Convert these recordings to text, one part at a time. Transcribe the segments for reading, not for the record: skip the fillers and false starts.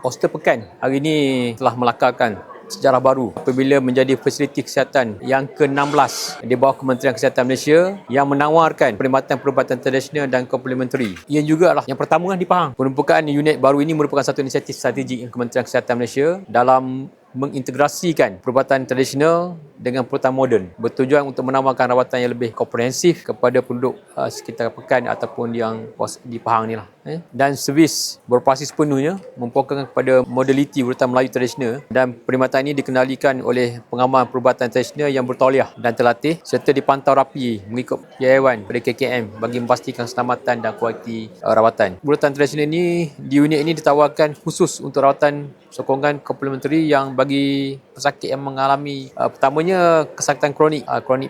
Hospital Pekan hari ini telah melakarkan sejarah baru apabila menjadi fasiliti kesihatan yang ke-16 di bawah Kementerian Kesihatan Malaysia yang menawarkan perkhidmatan-perubatan tradisional dan komplementari. Ia juga lah yang pertama di Pahang. Perbukaan unit baru ini merupakan satu inisiatif strategik Kementerian Kesihatan Malaysia dalam mengintegrasikan perubatan tradisional dengan perubatan moden bertujuan untuk menawarkan rawatan yang lebih komprehensif kepada penduduk sekitar Pekan ataupun yang di Pahang ni lah. Dan servis beroperasi sepenuhnya memfokuskan kepada modaliti perubatan Melayu tradisional dan perkhidmatan ini dikenalikan oleh pengamal perubatan tradisional yang bertauliah dan terlatih serta dipantau rapi mengikut PIawan pada KKM bagi memastikan keselamatan dan kualiti rawatan. Perubatan tradisional ini di unit ini ditawarkan khusus untuk rawatan sokongan komplementari yang bagi pesakit yang mengalami pertamanya kesakitan kronik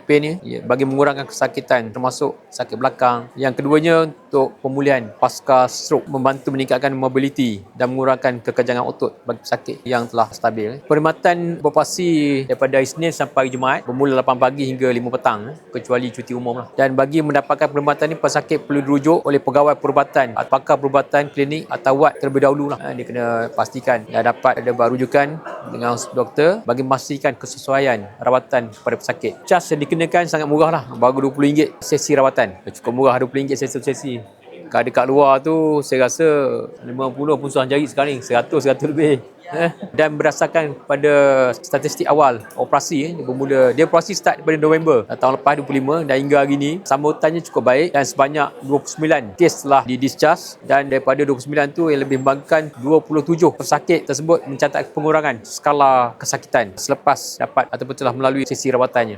pain ni bagi mengurangkan kesakitan termasuk sakit belakang. Yang keduanya untuk pemulihan pasca stroke, membantu meningkatkan mobiliti dan mengurangkan kekejangan otot bagi pesakit yang telah stabil. Perkhidmatan beroperasi daripada Isnin sampai Jumaat bermula 8 pagi hingga 5 petang kecuali cuti umum lah. Dan bagi mendapatkan perkhidmatan ini pesakit perlu dirujuk oleh pegawai perubatan atau pakar perubatan klinik atau ward terlebih dahulu lah. Dia kena pastikan dah dapat ada rujukan dengan doktor bagi memastikan kesesuaian rawatan kepada pesakit. Cas yang dikenakan sangat murah lah, baru RM20 sesi rawatan. Cukup murah, RM20 sesi. Kalau dekat luar tu saya rasa 50 pun susah cari sekarang ni, 100 lebih. Dan berdasarkan pada statistik awal operasi dia operasi start pada November tahun lepas 25 dan hingga hari ini sambutannya cukup baik dan sebanyak 29 kes telah di-discharge dan daripada 29 tu yang lebih membanggakan 27 pesakit tersebut mencatat pengurangan skala kesakitan selepas dapat ataupun telah melalui sesi rawatannya.